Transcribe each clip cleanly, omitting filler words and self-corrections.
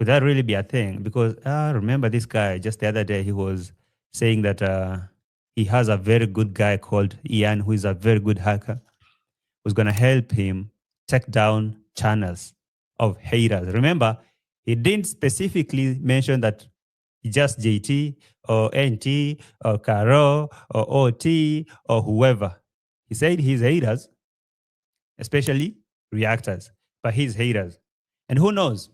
Could that really be a thing? Because I remember this guy just the other day, he was saying that he has a very good guy called Ian, who is a very good hacker, who's going to help him take down channels of haters. Remember, he didn't specifically mention that just JT or NT or Caro or OT or whoever. He said his haters, especially reactors, but his haters. And who knows?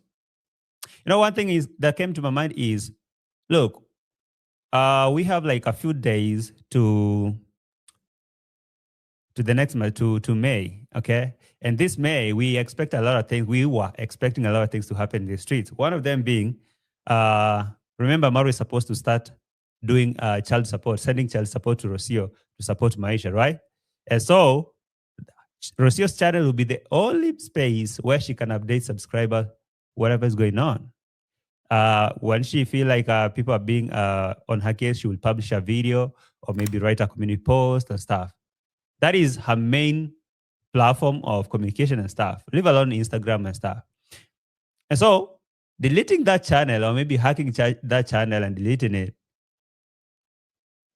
You know, one thing is that came to my mind is, look, we have like a few days to the next month, to May, okay? And this May, we expect a lot of things. We were expecting a lot of things to happen in the streets. One of them being, remember, MORAA is supposed to start doing child support, sending child support to Rocio to support Maisha, right? And so Rocio's channel will be the only space where she can update subscribers, whatever is going on. When she feel like people are being on her case, she will publish a video or maybe write a community post and stuff. That is her main platform of communication and stuff, leave alone Instagram and stuff. And so deleting that channel or maybe hacking that channel and deleting it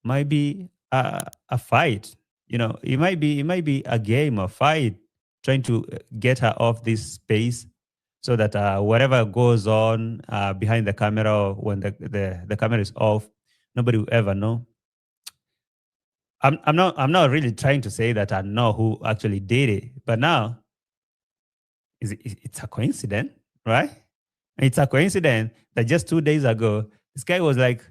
might be a fight. You know, it might be a game, a fight, trying to get her off this space so that whatever goes on behind the camera or when the camera is off, nobody will ever know. I'm not really trying to say that I know who actually did it, but now it's a coincidence, right? It's a coincidence that just 2 days ago, this guy was like,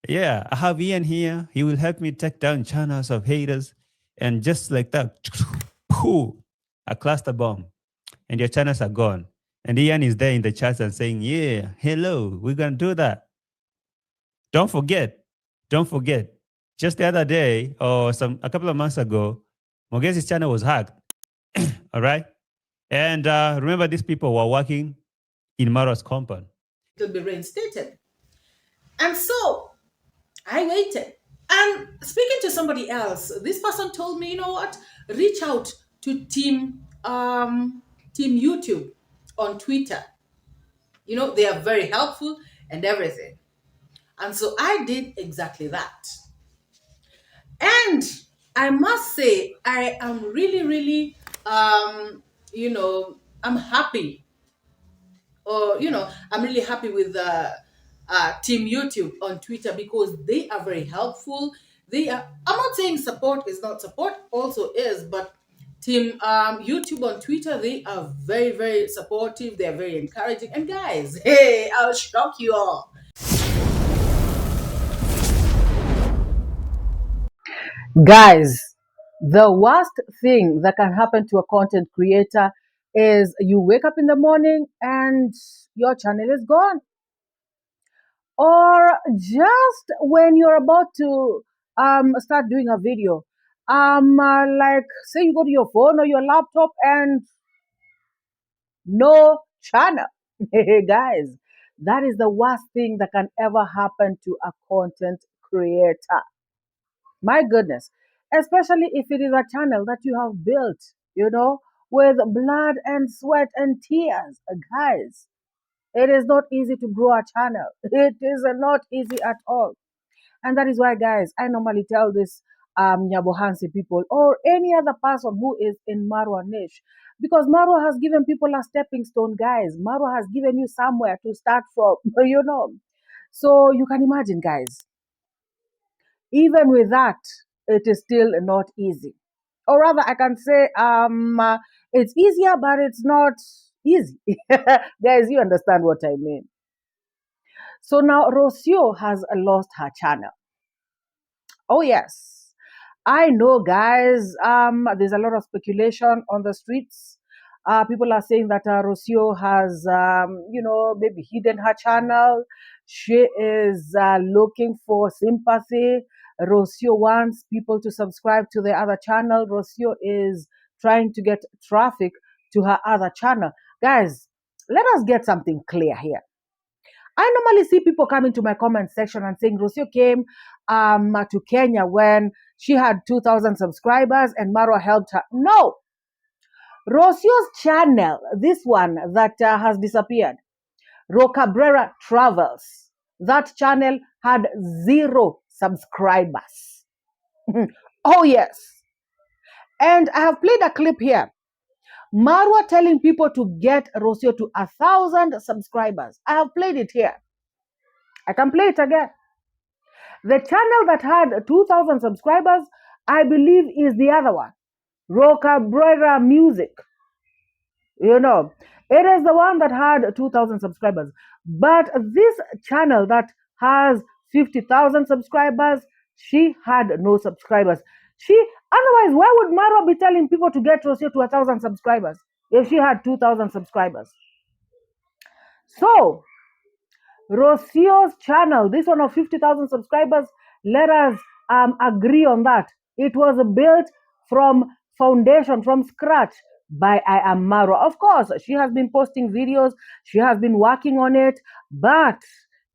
yeah, I have Ian here. He will help me take down channels of haters. And just like that, a cluster bomb. And your channels are gone. And Ian is there in the chat and saying, yeah, hello, we're going to do that. Don't forget. Just the other day or a couple of months ago, Mogezi's channel was hacked. All right? And remember, these people were working in MORAA's compound. It'll be reinstated. And so I waited. And speaking to somebody else, this person told me, you know what? Reach out to Team YouTube on Twitter. You know, they are very helpful and everything. And so I did exactly that. And I must say, I am really, really, I'm happy. I'm really happy with Team YouTube on Twitter because they are very helpful. I'm not saying support is not, support also is, but Team YouTube on Twitter, they are very, very supportive. They are very encouraging. And guys, hey, I'll shock you all. Guys, the worst thing that can happen to a content creator is you wake up in the morning and your channel is gone. Or just when you're about to start doing a video, like say you go to your phone or your laptop and no channel. Guys, that is the worst thing that can ever happen to a content creator. My goodness, especially if it is a channel that you have built, with blood and sweat and tears. Guys, it is not easy to grow a channel. It is not easy at all. And that is why, guys, I normally tell this Nyabohansi people or any other person who is in MORAA niche, because MORAA has given people a stepping stone, guys. MORAA has given you somewhere to start from, So you can imagine, guys, even with that, it is still not easy. Or rather, I can say it's easier, but it's not easy. Guys, you understand what I mean. So now Rocio has lost her channel. Oh, yes. I know, guys. There's a lot of speculation on the streets. People are saying that Rocio has, maybe hidden her channel. She is looking for sympathy. Rocio wants people to subscribe to the other channel. Rocio is trying to get traffic to her other channel. Guys, let us get something clear here. I normally see people coming to my comment section and saying Rocio came to Kenya when she had 2,000 subscribers and MORAA helped her. No. Rocio's channel, this one that has disappeared, Rocabrera Travels. That channel had 0 subscribers. Oh, yes. And I have played a clip here. Marwa telling people to get Rocio to 1,000 subscribers. I have played it here. I can play it again. The channel that had 2,000 subscribers, I believe, is the other one, Rocabrera Music. You know, it is the one that had 2,000 subscribers. But this channel that has 50,000 subscribers, she had no subscribers. Otherwise, why would Marwa be telling people to get Rocio to 1,000 subscribers if she had 2,000 subscribers? So, Rocio's channel, this one of 50,000 subscribers, let us agree on that. It was built from foundation, from scratch by I Am Marwa. Of course, she has been posting videos, she has been working on it, but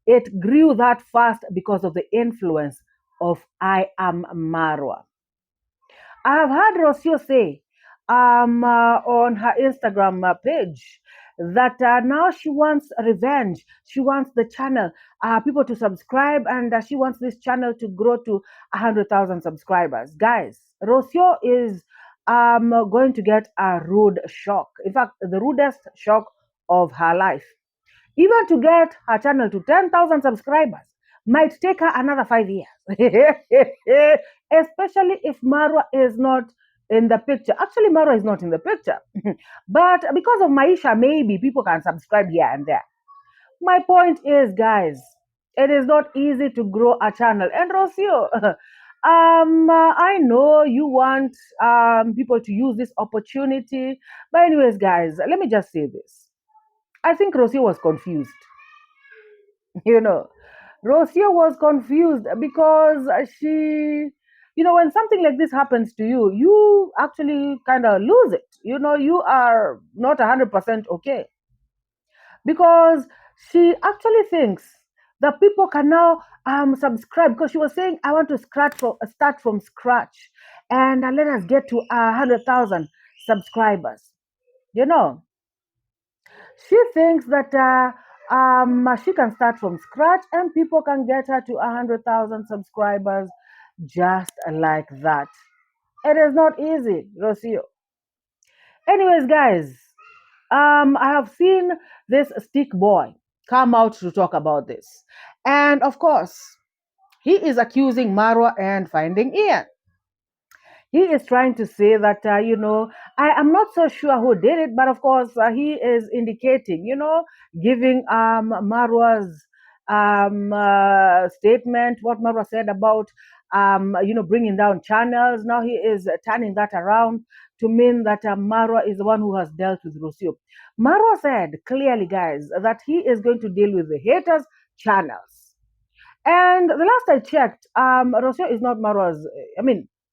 it grew that fast because of the influence of I Am Marwa. I have heard Rocio say on her Instagram page that now she wants revenge. She wants the channel, people to subscribe, and she wants this channel to grow to 100,000 subscribers. Guys, Rocio is going to get a rude shock. In fact, the rudest shock of her life. Even to get her channel to 10,000 subscribers might take her another 5 years. Especially if Marwa is not in the picture. Actually, Marwa is not in the picture. But because of Maisha, maybe people can subscribe here and there. My point is, guys, it is not easy to grow a channel. And Rocio, I know you want people to use this opportunity. But anyways, guys, let me just say this. I think Rocio was confused. You know, Rocio was confused because when something like this happens to you, you actually kind of lose it. You are not 100% okay. Because she actually thinks that people can now subscribe, because she was saying, I want to start from scratch and let us get to 100,000 subscribers. She thinks that she can start from scratch and people can get her to 100,000 subscribers just like that. It is not easy, Rocio. Anyways, guys, I have seen this stick boy come out to talk about this. And of course, he is accusing Marwa and finding Ian. He is trying to say that, I am not so sure who did it, but of course, he is indicating, giving Marwa's statement, what Marwa said about, bringing down channels. Now he is turning that around to mean that Marwa is the one who has dealt with Rocio. Marwa said clearly, guys, that he is going to deal with the haters' channels. And the last I checked, Rocio is not Marwa's,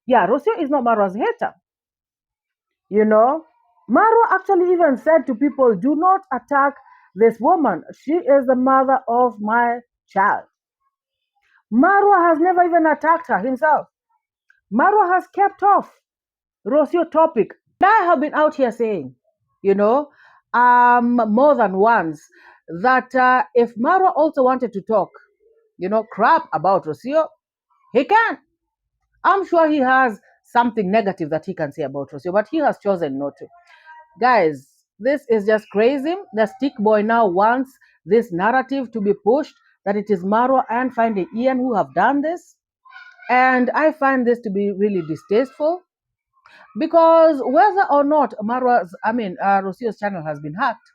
Rocio is not Marwa's hater. Marwa actually even said to people, do not attack this woman. She is the mother of my child. Marwa has never even attacked her himself. Marwa has kept off Rocio topic. I have been out here saying, more than once, that if Marwa also wanted to talk, crap about Rocio, he can. I'm sure he has something negative that he can say about Rocio, but he has chosen not to. Guys, this is just crazy. The stick boy now wants this narrative to be pushed that it is Marwa and finding Ian who have done this. And I find this to be really distasteful, because whether or not Rocio's channel has been hacked,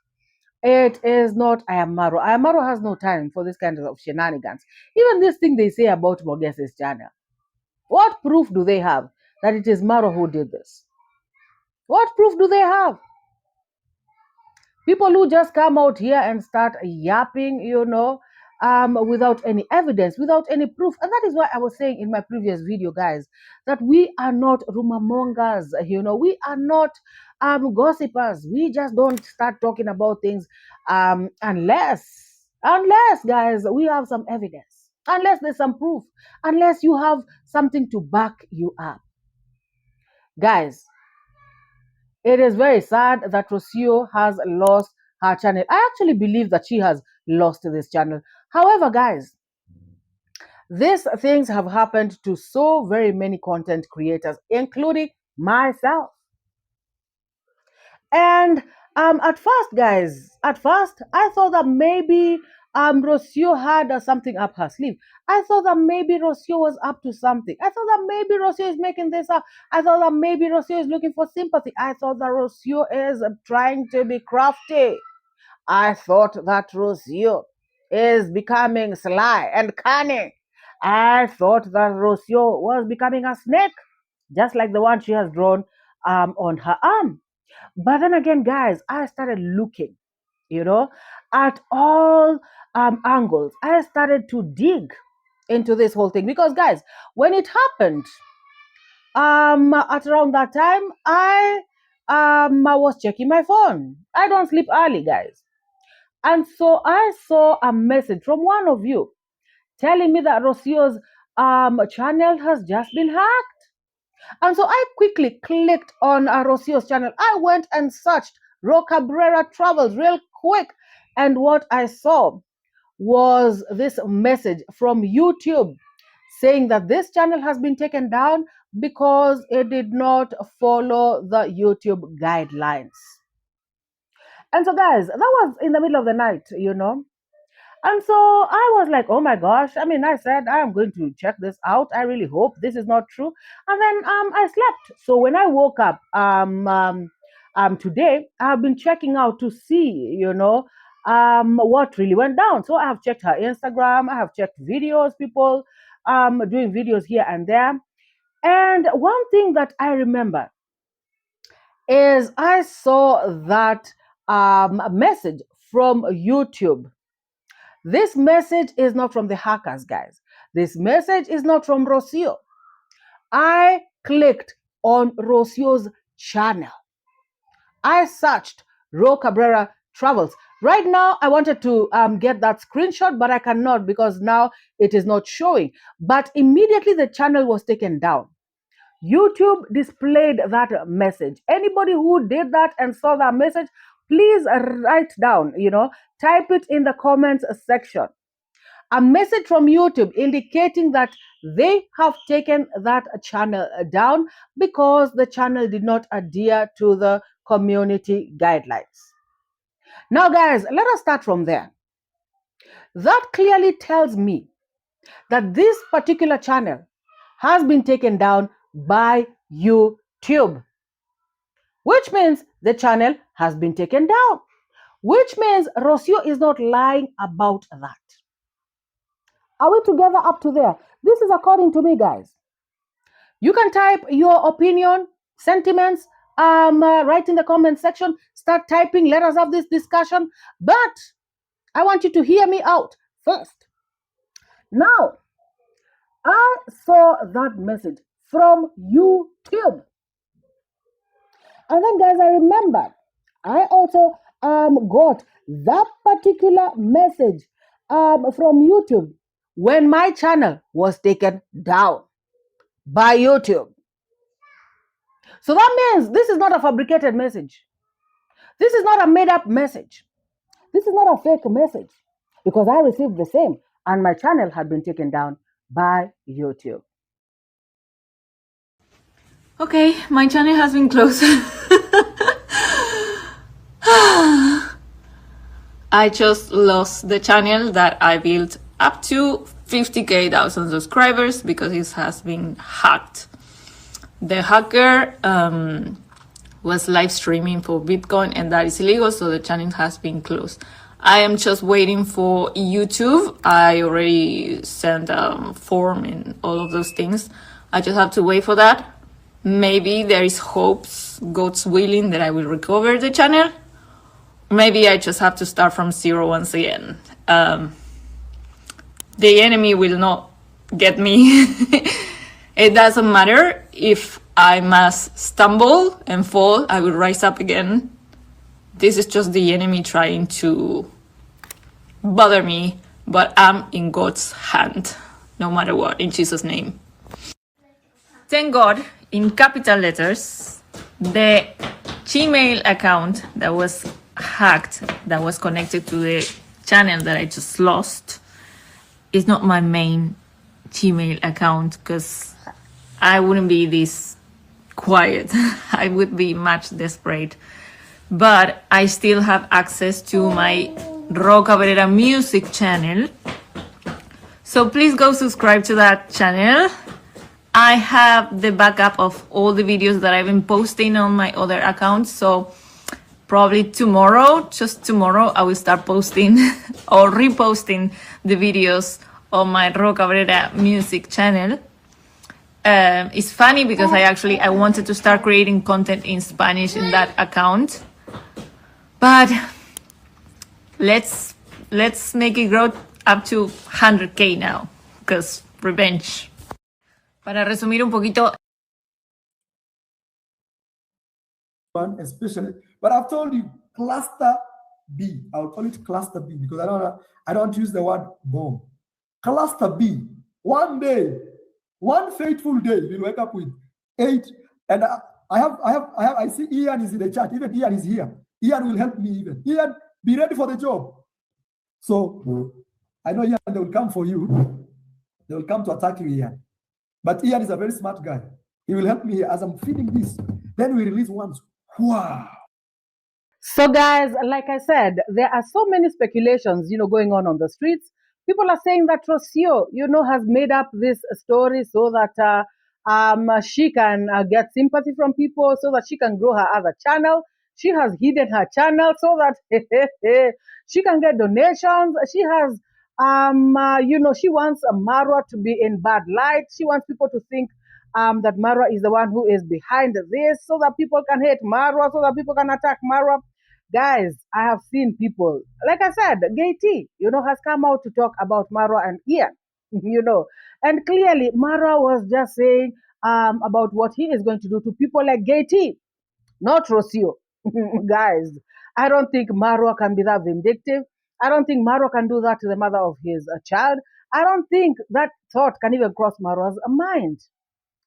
it is not I Am Marwa. I Am Marwa has no time for this kind of shenanigans. Even this thing they say about Mogese's channel. What proof do they have that it is Marwa who did this? What proof do they have? People who just come out here and start yapping, without any evidence, without any proof. And that is why I was saying in my previous video, guys, that we are not rumor mongers, we are not gossipers. We just don't start talking about things unless, guys, we have some evidence, unless there's some proof, unless you have something to back you up. Guys, it is very sad that Rocio has lost her channel. I actually believe that she has lost this channel. However, guys, these things have happened to so very many content creators, including myself. And at first, guys, I thought that maybe Rocio had something up her sleeve. I thought that maybe Rocio was up to something. I thought that maybe Rocio is making this up. I thought that maybe Rocio is looking for sympathy. I thought that Rocio is trying to be crafty. I thought that Rocio is becoming sly and cunning. I thought that Rocio was becoming a snake, just like the one she has drawn on her arm. But then again, guys, I started looking, at all angles. I started to dig into this whole thing because, guys, when it happened, at around that time, I was checking my phone. I don't sleep early, guys, and so I saw a message from one of you telling me that Rocio's channel has just been hacked. And so I quickly clicked on Rocio's channel. I went and searched �𝐷𝐉𝐻 Travels real quick. And what I saw was this message from YouTube saying that this channel has been taken down because it did not follow the YouTube guidelines. And so, guys, that was in the middle of the night, And so I was like, oh my gosh. I mean, I said, I am going to check this out. I really hope this is not true. And then I slept. So when I woke up today, I've been checking out to see, what really went down. So I have checked her Instagram. I have checked videos, people doing videos here and there. And one thing that I remember is I saw that message from YouTube. This message is not from the hackers, guys. This message is not from Rocio. I clicked on Rocio's channel. I searched 𝐷𝐉𝐻 Travels. Right now, I wanted to get that screenshot, but I cannot because now it is not showing. But immediately the channel was taken down. YouTube displayed that message. Anybody who did that and saw that message, please write down, type it in the comments section. A message from YouTube indicating that they have taken that channel down because the channel did not adhere to the community guidelines. Now, guys, let us start from there. That clearly tells me that this particular channel has been taken down by YouTube, which means the channel has been taken down, which means Rocio is not lying about that. Are we together up to there? This is according to me, guys. You can type your opinion, sentiments, write in the comment section, start typing, let us have this discussion. But I want you to hear me out first. Now, I saw that message from YouTube. And then, guys, I remembered I also got that particular message from YouTube when my channel was taken down by YouTube. So that means this is not a fabricated message. This is not a made-up message. This is not a fake message because I received the same and my channel had been taken down by YouTube. Okay, my channel has been closed. I just lost the channel that I built up to 50,000 subscribers because it has been hacked. The hacker was live streaming for Bitcoin and that is illegal, so the channel has been closed. I am just waiting for YouTube. I already sent a form and all of those things. I just have to wait for that. Maybe there is hopes, God's willing, that I will recover the channel. Maybe I just have to start from zero once again. The enemy will not get me. It doesn't matter if I must stumble and fall, I will rise up again. This is just the enemy trying to bother me, but I'm in God's hand, no matter what, in Jesus' name. Thank God, in capital letters, the Gmail account that was hacked that was connected to the channel that I just lost is not my main Gmail account, because I wouldn't be this quiet. I would be much desperate. But I still have access to my �𝐷 music channel. So please go subscribe to that channel. I have the backup of all the videos that I've been posting on my other accounts. So probably tomorrow, just tomorrow, I will start posting or reposting the videos on my 𝐷 music channel. It's funny because I wanted to start creating content in Spanish in that account, but let's make it grow up to 100K now, because revenge. Para resumir un poquito. Especially, but I've told you cluster B. I'll call it cluster B because I don't use the word bomb. Cluster B. One day, one fateful day, you'll wake up with 8. And I see Ian is in the chat. Even Ian is here. Ian will help me even. Ian, be ready for the job. So I know Ian, they will come for you. They will come to attack you, Ian. But Ian is a very smart guy. He will help me as I'm feeding this. Then we release once. Wow. So guys, like I said, there are so many speculations, going on the streets. People are saying that Rocio, has made up this story so that she can get sympathy from people, so that she can grow her other channel. She has hidden her channel so that she can get donations. She has, she wants MORAA to be in bad light. She wants people to think that MORAA is the one who is behind this, so that people can hate MORAA, so that people can attack MORAA. Guys, I have seen people, like I said, 𝐷𝐒, has come out to talk about MORAA and Ian, and clearly MORAA was just saying about what he is going to do to people like 𝐷𝐒, not Rocio. Guys, I don't think MORAA can be that vindictive. I don't think MORAA can do that to the mother of his child. I don't think that thought can even cross MORAA's mind.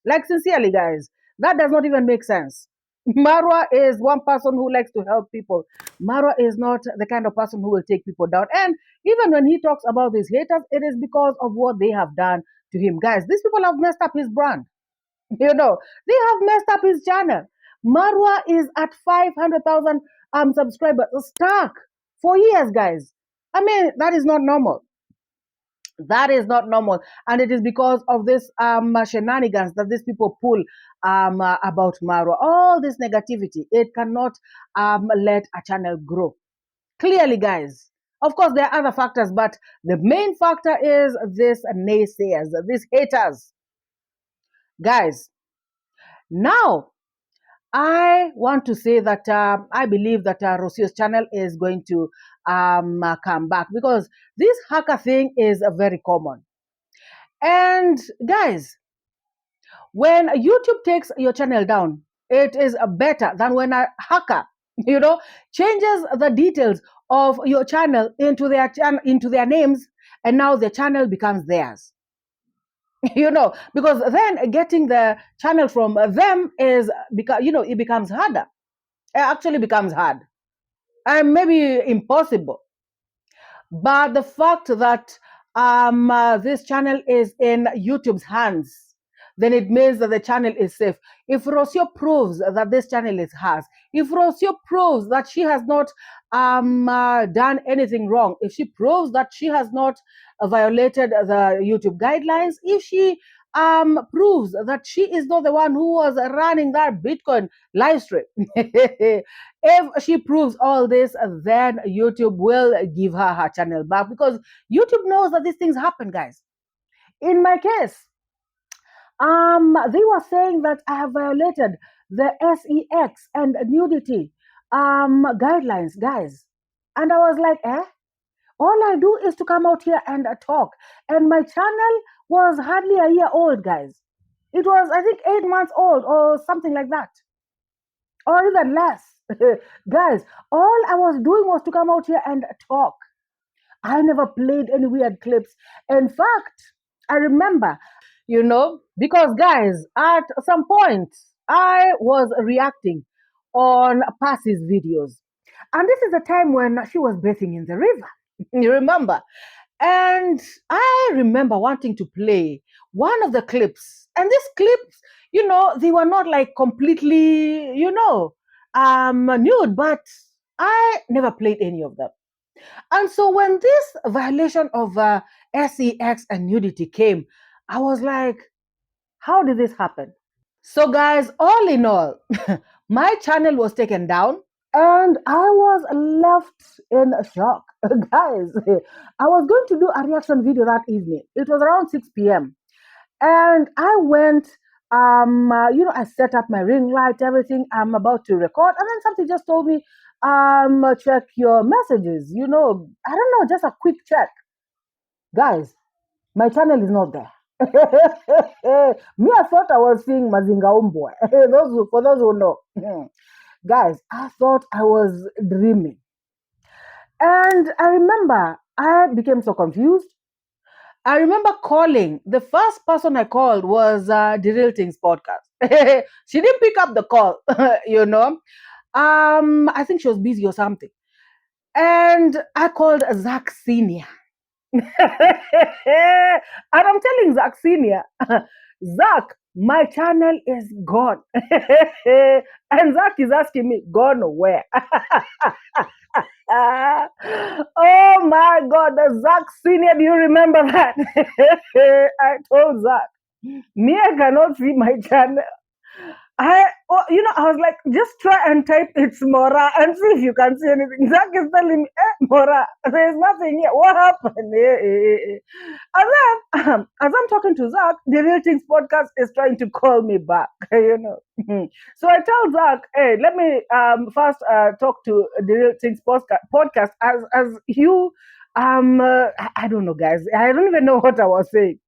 Like, sincerely, guys, that does not even make sense. MORAA is one person who likes to help people. MORAA is not the kind of person who will take people down. And even when he talks about these haters, it is because of what they have done to him. Guys, these people have messed up his brand. They have messed up his channel. MORAA is at 500,000 subscribers, stuck for years, guys. I mean, that is not normal. That is not normal, and it is because of this shenanigans that these people pull about MORAA. All this negativity, it cannot let a channel grow. Clearly, guys. Of course, there are other factors, but the main factor is this naysayers, these haters. Guys, now I want to say that I believe that Rocio's channel is going to come back, because this hacker thing is very common. And guys, when YouTube takes your channel down, it is better than when a hacker, changes the details of your channel into their names, and now the channel becomes theirs. Because then getting the channel from them is, it becomes harder. It actually becomes hard and maybe impossible. But the fact that this channel is in YouTube's hands, then it means that the channel is safe. If Rocio proves that this channel is hers, if Rocio proves that she has not done anything wrong, if she proves that she has not violated the YouTube guidelines, if she proves that she is not the one who was running that Bitcoin live stream, if she proves all this, then YouTube will give her channel back, because YouTube knows that these things happen, guys. In my case, they were saying that I have violated the sex and nudity guidelines, guys. And I was like, all I do is to come out here and talk. And my channel was hardly a year old, guys. It was, I think, 8 months old or something like that, or even less. Guys, all I was doing was to come out here and talk. I never played any weird clips. In fact, I remember, because guys, at some point, I was reacting on Percy's videos. And this is the time when she was bathing in the river. You remember? And I remember wanting to play one of the clips. And these clips, they were not like completely, nude, but I never played any of them. And so when this violation of sex and nudity came, I was like, how did this happen? So, guys, all in all, my channel was taken down and I was left in shock. Guys, I was going to do a reaction video that evening. It was around 6 p.m. And I went, I set up my ring light, everything. I'm about to record. And then something just told me, check your messages. I don't know, just a quick check. Guys, my channel is not there. Me, I thought I was seeing Mazinga Umboy. For those who know. Guys, I thought I was dreaming. And I remember I became so confused. I remember calling. The first person I called was 𝐷𝐉𝐎𝐃𝐒's podcast. She didn't pick up the call, I think she was busy or something. And I called Zach Senior. And I'm telling Zach Senior, Zach, my channel is gone. And Zach is asking me, gone where? Oh my God, the Zach Senior, do you remember that? I told Zach, me, I cannot see my channel. I was like, just try and type it's MORAA and see if you can see anything. Zach is telling me, MORAA, there's nothing here. What happened? And then, as I'm talking to Zach, 𝐷𝐉𝐎𝐃𝐒's podcast is trying to call me back, So I tell Zach, hey, let me first talk to 𝐷𝐉𝐎𝐃𝐒's podcast as you, I don't know, guys. I don't even know what I was saying.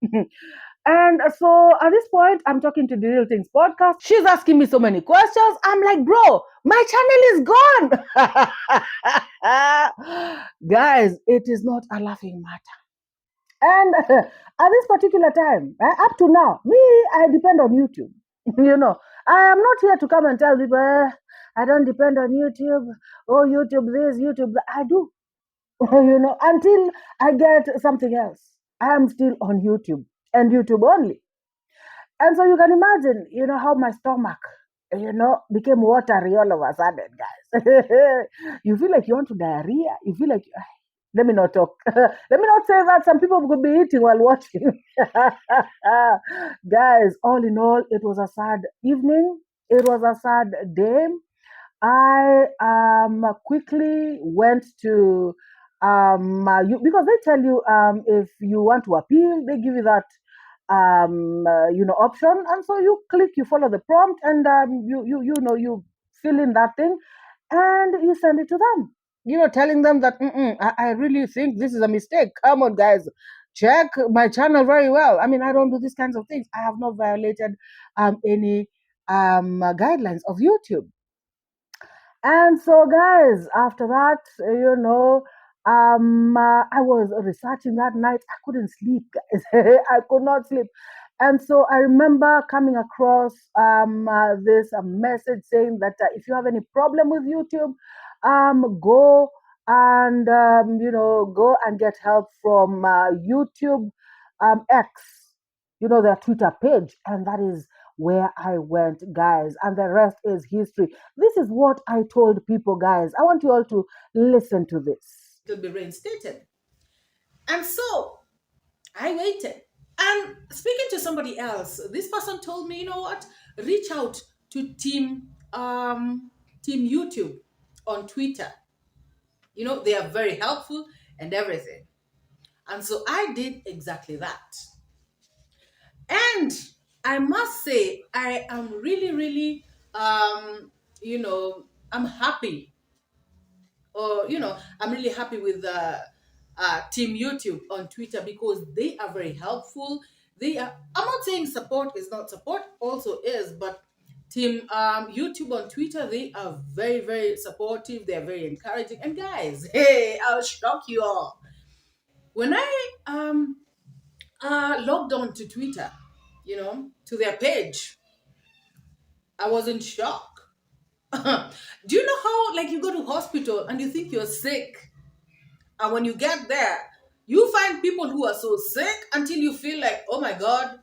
And so at this point, I'm talking to 𝐷𝐉𝐿 podcast. She's asking me so many questions. I'm like, bro, my channel is gone. Guys, it is not a laughing matter. And at this particular time, up to now, me, I depend on YouTube. I am not here to come and tell people, I don't depend on YouTube. Oh, YouTube this, YouTube that. I do. Until I get something else. I am still on YouTube and YouTube only. And so you can imagine, how my stomach, became watery all of a sudden, guys. You feel like you want to diarrhea. You feel like, let me not talk. Let me not say that some people could be eating while watching. Guys, all in all, it was a sad evening. It was a sad day. I quickly went to because they tell you if you want to appeal, they give you that option, and so you click, you follow the prompt, and you fill in that thing, and you send it to them. Telling them that I really think this is a mistake. Come on, guys, check my channel very well. I mean, I don't do these kinds of things. I have not violated any guidelines of YouTube. And so, guys, after that, I was researching that night. I couldn't sleep, guys. I could not sleep. And so I remember coming across this message saying that if you have any problem with YouTube, go and go and get help from YouTube X, their Twitter page, and that is where I went, guys, and the rest is history. This is what I told people, guys. I want you all to listen to this. It will be reinstated. And so I waited. And speaking to somebody else, this person told me, you know what? Reach out to Team YouTube on Twitter. They are very helpful and everything. And so I did exactly that. And I must say, I am really, really, I'm happy. Or, I'm really happy with Team YouTube on Twitter because they are very helpful. I'm not saying support is not support, also is, but Team YouTube on Twitter, they are very, very supportive. They're very encouraging. And guys, hey, I'll shock you all. When I logged on to Twitter, to their page, I was in shock. Do you know how, like, you go to hospital and you think you're sick, and when you get there, you find people who are so sick until you feel like, oh my God,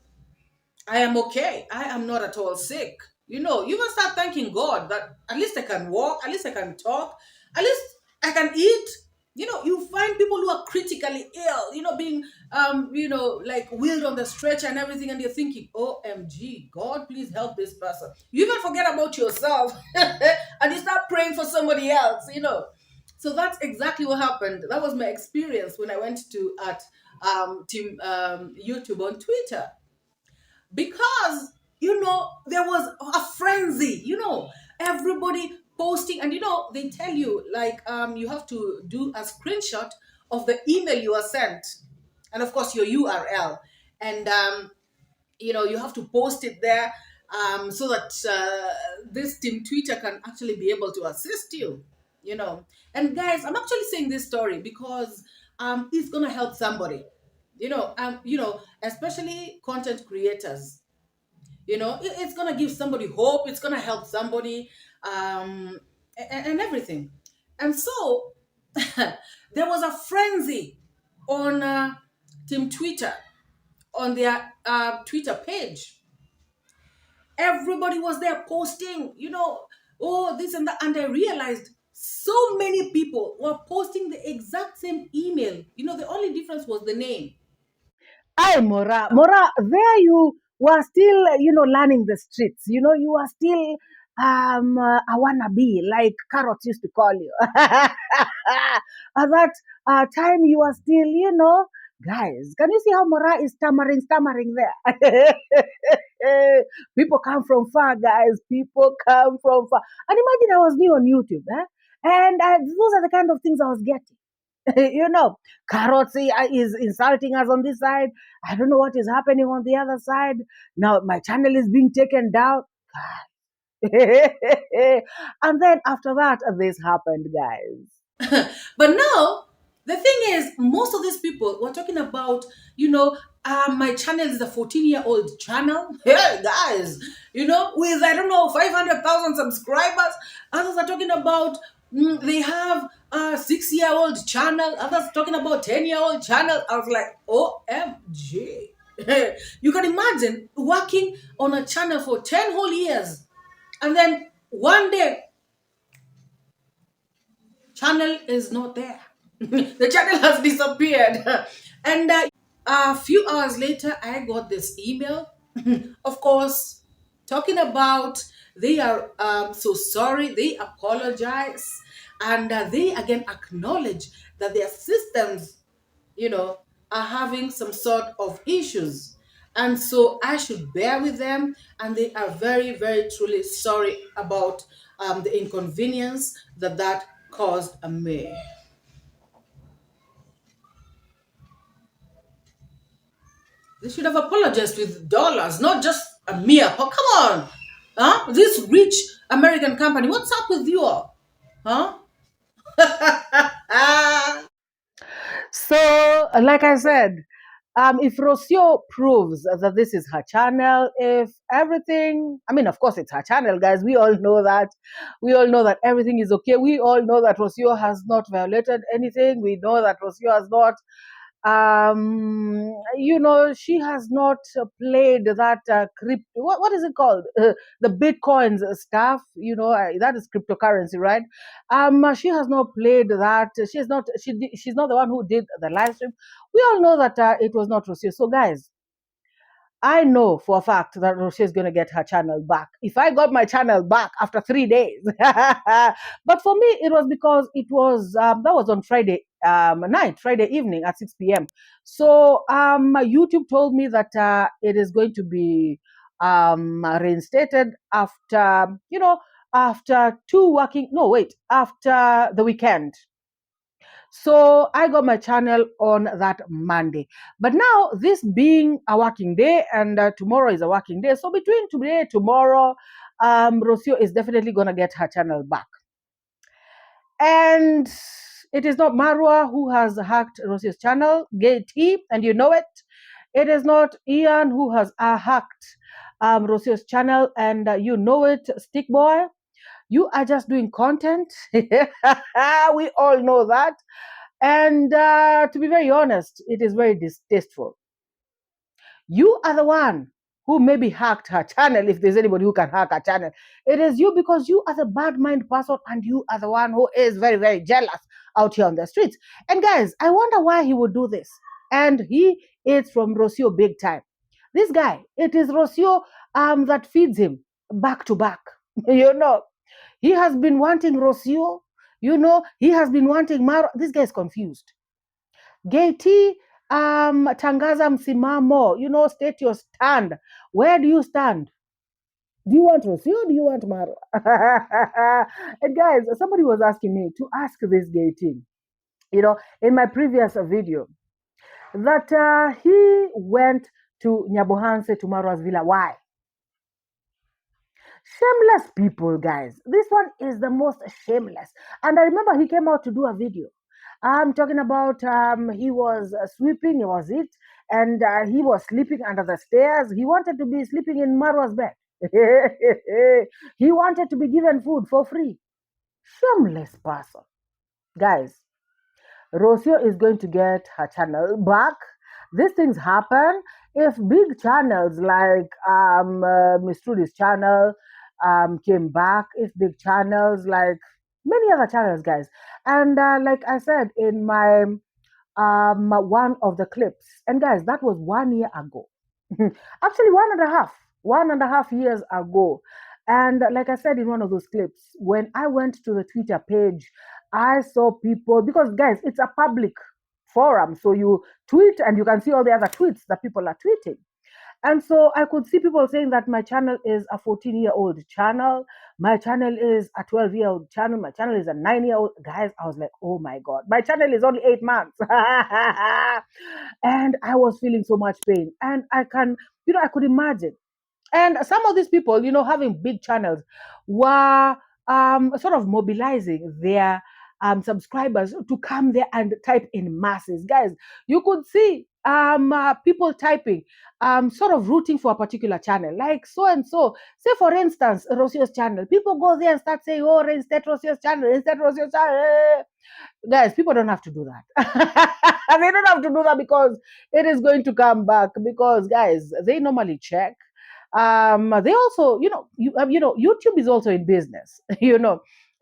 I am okay. I am not at all sick. You know, you must start thanking God that at least I can walk, at least I can talk, at least I can eat. You know, you find people who are critically ill, you know, being, like wheeled on the stretcher and everything, and you're thinking, OMG, God, please help this person. You even forget about yourself and you start praying for somebody else, you know. So that's exactly what happened. That was my experience when I went to at Team YouTube on Twitter, because there was a frenzy, everybody posting, and they tell you, like, you have to do a screenshot of the email you are sent, and of course your URL, and you have to post it there, so that this team Twitter can actually be able to assist you. And guys, I'm actually saying this story because it's gonna help somebody, especially content creators. It's gonna give somebody hope, it's gonna help somebody, and everything. And so there was a frenzy on team Twitter, on their Twitter page. Everybody was there posting, oh, this and that, and I realized so many people were posting the exact same email. The only difference was the name. MORAA, there you were still, learning the streets. You were still a wannabe, like Carrots used to call you. At that time, you were still, guys, can you see how MORAA is stammering there? People come from far, guys. People come from far. And imagine I was new on YouTube, and those are the kind of things I was getting. Carrots is insulting us on this side. I don't know what is happening on the other side. Now my channel is being taken down. And then after that, this happened, guys. But now, the thing is, most of these people were talking about, my channel is a 14-year-old channel. Hey, guys, with, I don't know, 500,000 subscribers. Others are talking about, they have a 6-year-old channel. Others talking about 10-year-old channel. I was like, OMG. You can imagine working on a channel for 10 whole years. And then one day, channel is not there. The channel has disappeared. And a few hours later, I got this email, of course, talking about they are so sorry, they apologize, and they again acknowledge that their systems, are having some sort of issues. And so I should bear with them, and they are very, very truly sorry about the inconvenience that caused me. They should have apologized with dollars, not just a mere. Oh, come on. Huh? This rich American company, what's up with you all? Huh? So, like I said, if Rocio proves that this is her channel, if everything, I mean, of course, it's her channel, guys. We all know that. We all know that everything is okay. We all know that Rocio has not violated anything. We know that Rocio has not, she has not played that crypto. What is it called? The Bitcoins stuff. That is cryptocurrency, right? She has not played that. She's not. She's not the one who did the live stream. We all know that it was not Rocio. So, guys, I know for a fact that Rocio is going to get her channel back. If I got my channel back after 3 days, but for me, it was because it was that was on Friday night, Friday evening at 6 p.m. So YouTube told me that it is going to be reinstated after after after the weekend. So I got my channel on that Monday. But now, this being a working day, and tomorrow is a working day. So between today and tomorrow, Rocio is definitely going to get her channel back. And it is not Marwa who has hacked Rocio's channel, T, and you know it. It is not Ian who has hacked Rocio's channel, and you know it, Stick Boy. You are just doing content. We all know that. And to be very honest, it is very distasteful. You are the one who maybe hacked her channel. If there's anybody who can hack her channel, it is you, because you are the bad mind person and you are the one who is very, very jealous out here on the streets. And guys, I wonder why he would do this. And he is from Rocio big time. This guy, it is Rocio that feeds him back to back. You know, he has been wanting Rocio. You know, he has been wanting Mara. This guy is confused. Geti tangaza msimamo, state your stand. Where do you stand? Do you want Rocio or do you want Mara? And guys, somebody was asking me to ask this Geti, in my previous video, that he went to Nyabohanse to Marwa's villa. Why? Shameless people, guys. This one is the most shameless. And I remember he came out to do a video. I'm talking about he was sweeping, was it? And he was sleeping under the stairs. He wanted to be sleeping in Marwa's bed. He wanted to be given food for free. Shameless person. Guys, Rocio is going to get her channel back. These things happen if big channels like Miss Trudy's channel came back, if big channels like many other channels, guys. And like I said in my one of the clips, and guys, that was 1 year ago. Actually, 1.5 years ago. And like I said in one of those clips, when I went to the Twitter page, I saw people, because guys, it's a public forum. So you tweet and you can see all the other tweets that people are tweeting. And so I could see people saying that my channel is a 14-year-old channel. My channel is a 12-year-old channel. My channel is a 9-year-old. Guys, I was like, oh my God, my channel is only 8 months. And I was feeling so much pain. And I could imagine. And some of these people, having big channels, were sort of mobilizing their subscribers to come there and type in masses. Guys, you could see people typing, sort of rooting for a particular channel, like so and so. Say, for instance, Rocio's channel. People go there and start saying, oh, reinstate Rocio's channel, reinstate Rocio's channel. Guys, people don't have to do that. They don't have to do that because it is going to come back. Because, guys, they normally check. They also, YouTube is also in business,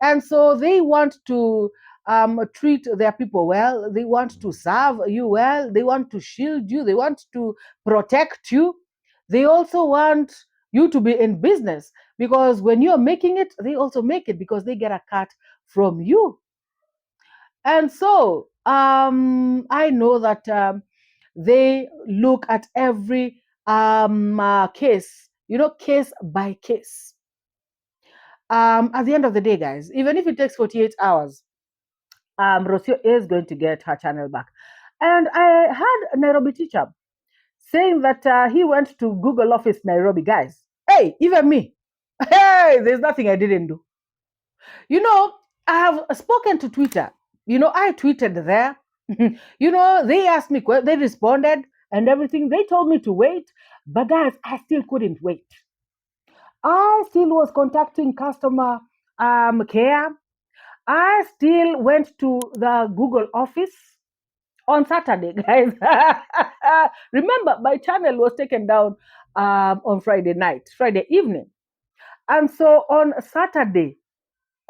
and so they want to treat their people well. They want to serve you well. They want to shield you. They want to protect you. They also want you to be in business, because when you're making it, they also make it, because they get a cut from you. And so I know that they look at every case, case by case. At the end of the day, guys, even if it takes 48 hours, Rocio is going to get her channel back. And I had a Nairobi teacher saying that he went to Google Office Nairobi. Guys, hey, even me, hey, there's nothing I didn't do. I have spoken to Twitter. I tweeted there. They asked me, they responded and everything. They told me to wait. But guys, I still couldn't wait. I still was contacting customer care. I still went to the Google office on Saturday, guys. Remember, my channel was taken down on Friday night, Friday evening. And so on Saturday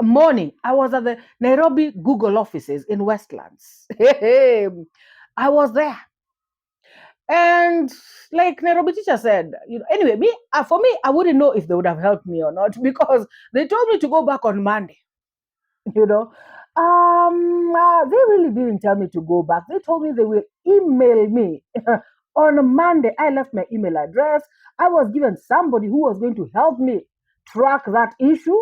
morning, I was at the Nairobi Google offices in Westlands. I was there. And like Nairobi teacher said, anyway, for me, I wouldn't know if they would have helped me or not, because they told me to go back on Monday. They really didn't tell me to go back. They told me they will email me. On Monday, I left my email address. I was given somebody who was going to help me track that issue,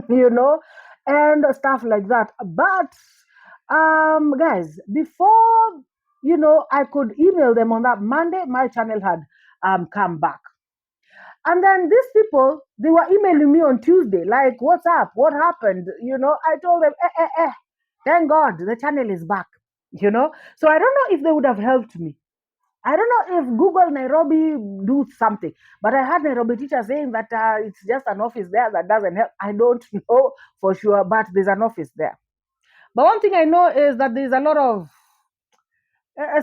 and stuff like that. But guys, before I could email them on that Monday, my channel had come back. And then these people, they were emailing me on Tuesday, like, what's up? What happened? I told them, thank God the channel is back, So I don't know if they would have helped me. I don't know if Google Nairobi do something, but I had Nairobi teacher saying that it's just an office there that doesn't help. I don't know for sure, but there's an office there. But one thing I know is that there's a lot of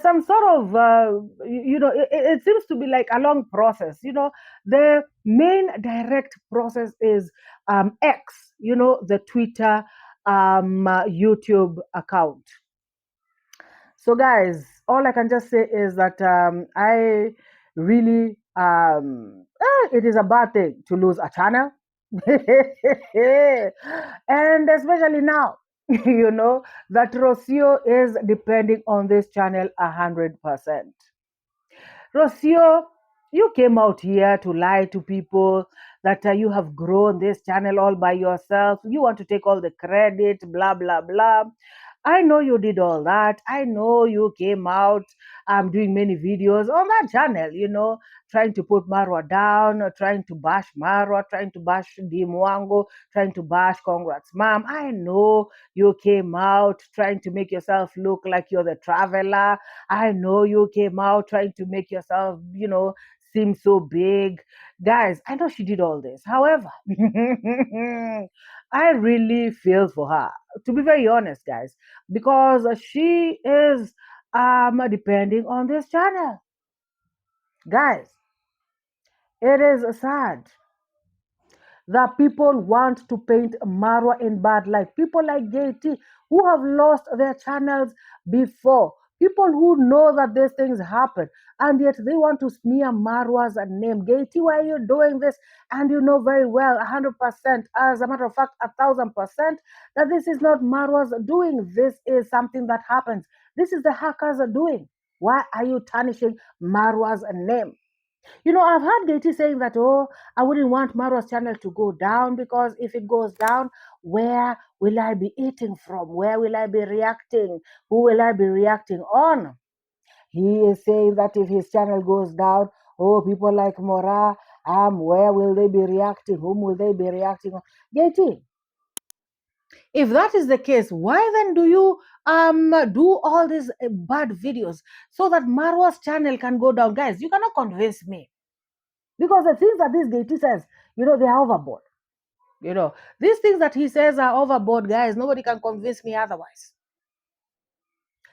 some sort of it seems to be like a long process. The main direct process is X, the Twitter, YouTube account. So guys, all I can just say is that I really it is a bad thing to lose a channel. And especially now, that Rocio is depending on this channel 100%. Rocio, you came out here to lie to people that you have grown this channel all by yourself. You want to take all the credit, blah, blah, blah. I know you did all that. I know you came out doing many videos on that channel, trying to put Marwa down, trying to bash Marwa, trying to bash Dimwango, trying to bash Congrats Mom. I know you came out trying to make yourself look like you're the traveler. I know you came out trying to make yourself, seem so big. Guys, I know she did all this. However, I really feel for her, to be very honest, guys, because she is depending on this channel. Guys, it is sad that people want to paint Marwa in bad light. People like 𝐷𝐿 who have lost their channels before. People who know that these things happen, and yet they want to smear Marwa's name. 𝐷𝐿, why are you doing this? And you know very well, 100%, as a matter of fact, 1,000%, that this is not Marwa's doing. This is something that happens. This is the hackers are doing. Why are you tarnishing Marwa's name? I've heard 𝐷𝐿 saying that, oh, I wouldn't want Marwa's channel to go down because if it goes down, where will I be eating from? Where will I be reacting? Who will I be reacting on? He is saying that if his channel goes down, oh, people like MORAA, where will they be reacting? Whom will they be reacting on? 𝐷𝐿, if that is the case, why then do you do all these bad videos so that Marwa's channel can go down? Guys, you cannot convince me. Because the things that this 𝐷𝐿 says, they are overboard. These things that he says are overboard, guys. Nobody can convince me otherwise.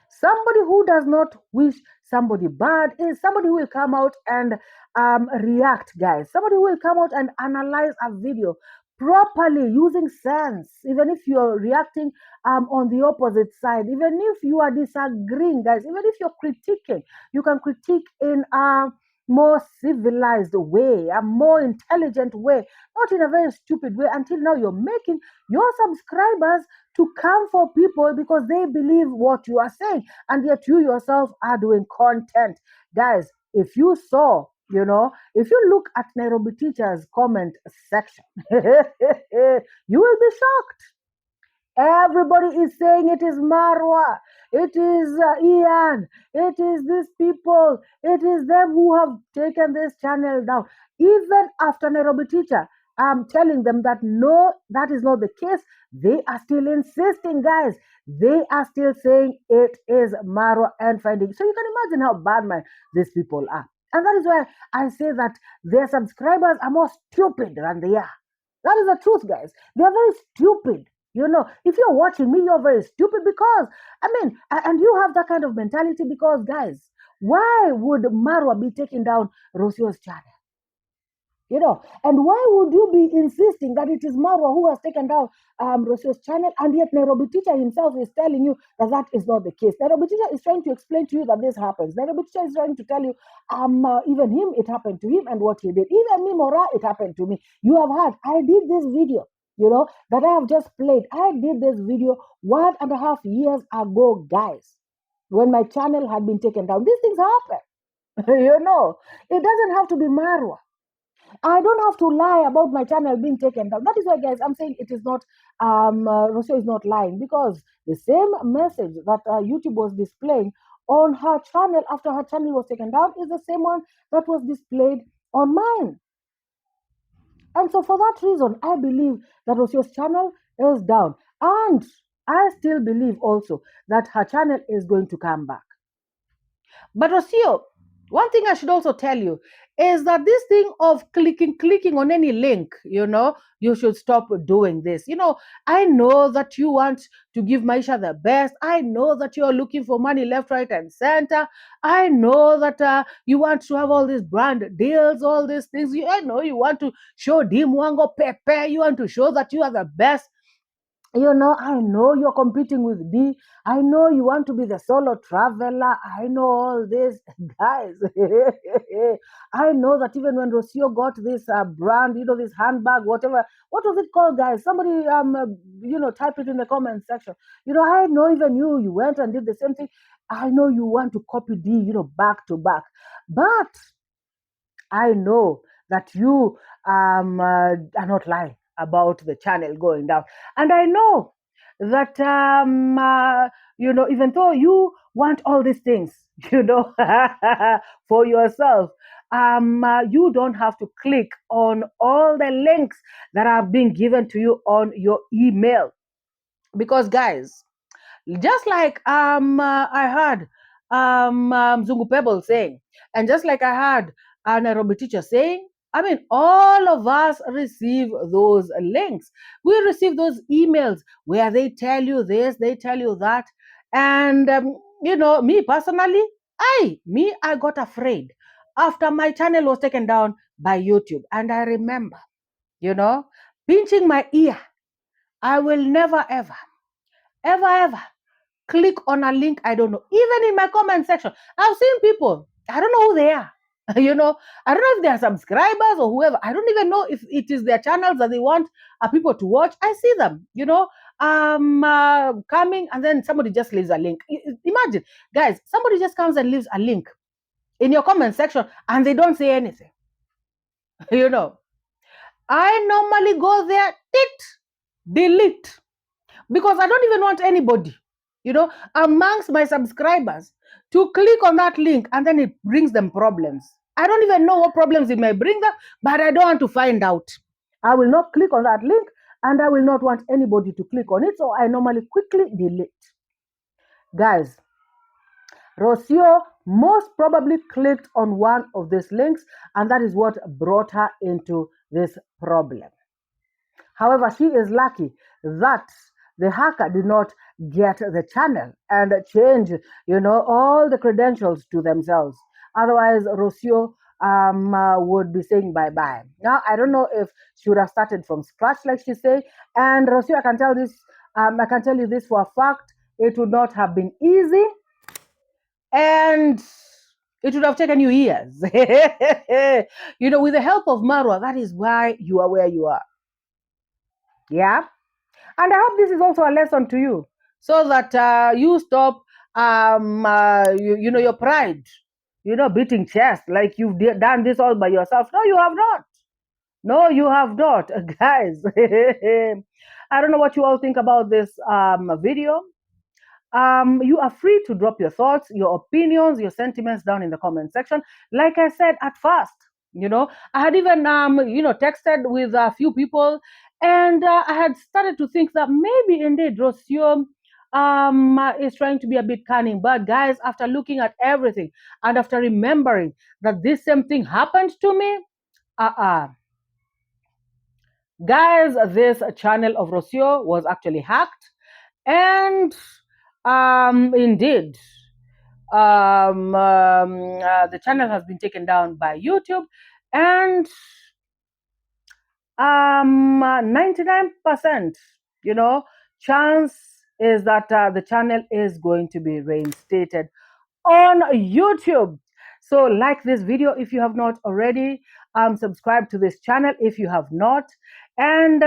Somebody who does not wish somebody bad is somebody who will come out and react, guys. Somebody who will come out and analyze a video properly using sense, even if you're reacting on the opposite side, even if you are disagreeing, guys, even if you're critiquing, you can critique in a more civilized way, a more intelligent way, not in a very stupid way. Until now, you're making your subscribers to come for people because they believe what you are saying, and yet you yourself are doing content. Guys, if you saw, if you look at Nairobi teachers comment section, you will be shocked. Everybody is saying it is Marwa, it is Ian, it is these people, it is them who have taken this channel down. Even after Nairobi teacher, I'm telling them that no, that is not the case. They are still insisting, guys. They are still saying it is Marwa and finding. So you can imagine how bad these people are. And that is why I say that their subscribers are more stupid than they are. That is the truth, guys. They are very stupid. If you're watching me, you're very stupid because, and you have that kind of mentality because, guys, why would Marwa be taking down Rocio's channel? And why would you be insisting that it is Marwa who has taken down Rocio's channel, and yet Nairobi teacher himself is telling you that that is not the case? Nairobi teacher is trying to explain to you that this happens. Nairobi teacher is trying to tell you, even him, it happened to him and what he did. Even me, MORAA, it happened to me. You have heard, I did this video, that I have just played. I did this video 1.5 years ago, guys, when my channel had been taken down. These things happen. It doesn't have to be Marwa. I don't have to lie about my channel being taken down. That is why, guys, I'm saying it is not, Rocio is not lying, because the same message that YouTube was displaying on her channel after her channel was taken down is the same one that was displayed on mine. And so for that reason, I believe that Rocio's channel is down. And I still believe also that her channel is going to come back. But Rocio, one thing I should also tell you is that this thing of clicking on any link, you should stop doing this. I know that you want to give Maisha the best. I know that you're looking for money left, right, and center. I know that you want to have all these brand deals, all these things. I know you want to show Dimwango Pepe. You want to show that you are the best. I know you're competing with D. I know you want to be the solo traveler. I know all this, guys. I know that even when Rocio got this brand, this handbag, whatever, what was it called, guys? Somebody, type it in the comment section. I know even you went and did the same thing. I know you want to copy D, back to back. But I know that you are not lying about the channel going down. And I know that, even though you want all these things, for yourself, you don't have to click on all the links that are being given to you on your email. Because, guys, just like I heard Mzungu Pebble saying, and just like I heard a Nairobi teacher saying, all of us receive those links. We receive those emails where they tell you this, they tell you that. And, me personally, I got afraid after my channel was taken down by YouTube. And I remember, pinching my ear. I will never, ever click on a link I don't know. Even in my comment section, I've seen people, I don't know who they are. I don't know if they are subscribers or whoever. I don't even know if it is their channels that they want people to watch. I see them, coming, and then somebody just leaves a link. Imagine, guys, somebody just comes and leaves a link in your comment section and they don't say anything. I normally go there, delete, because I don't even want anybody, amongst my subscribers to click on that link, and then it brings them problems. I don't even know what problems it may bring them, but I don't want to find out. I will not click on that link, and I will not want anybody to click on it, so I normally quickly delete. Guys, Rocio most probably clicked on one of these links, and that is what brought her into this problem. However, she is lucky that the hacker did not get the channel and change, all the credentials to themselves. Otherwise, Rocio would be saying bye-bye. Now, I don't know if she would have started from scratch, like she said. And Rocio, I can tell you this for a fact, it would not have been easy, and it would have taken you years. With the help of Marwa, that is why you are where you are. Yeah. And I hope this is also a lesson to you, so that you stop, your pride, beating chest like you've done this all by yourself. No, you have not. No, you have not, guys. I don't know what you all think about this video. You are free to drop your thoughts, your opinions, your sentiments down in the comment section. Like I said at first, I had even, texted with a few people, and I had started to think that maybe indeed Rocio is trying to be a bit cunning. But guys, after looking at everything and after remembering that this same thing happened to me, guys, this channel of Rocio was actually hacked, and indeed, the channel has been taken down by YouTube, and 99%, chance is that the channel is going to be reinstated on YouTube. So like this video if you have not already, subscribe to this channel if you have not, and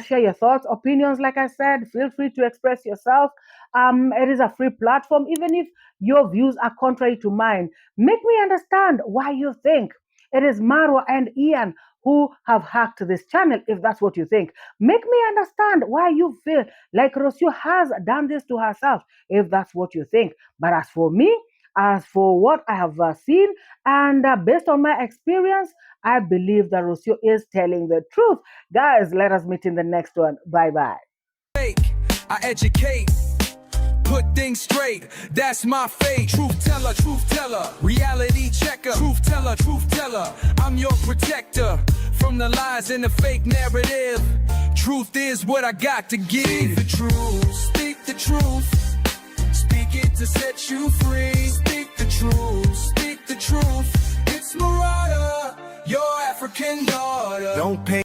share your thoughts, opinions. Like I said, feel free to express yourself. It is a free platform. Even if your views are contrary to mine, make me understand why you think it is Marwa and Ian who have hacked this channel. If that's what you think, make me understand why you feel like Rocio has done this to herself, if that's what you think. But as for me, as for what I have seen, and based on my experience, I believe that Rocio is telling the truth. Guys, let us meet in the next one. Bye-bye. I educate. put things straight, that's my fate. Truth teller, reality checker. Truth teller, I'm your protector from the lies and the fake narrative. Truth is what I got to give. Speak the truth, speak the truth. Speak it to set you free. Speak the truth, speak the truth. It's MORAA, your African daughter. Don't pay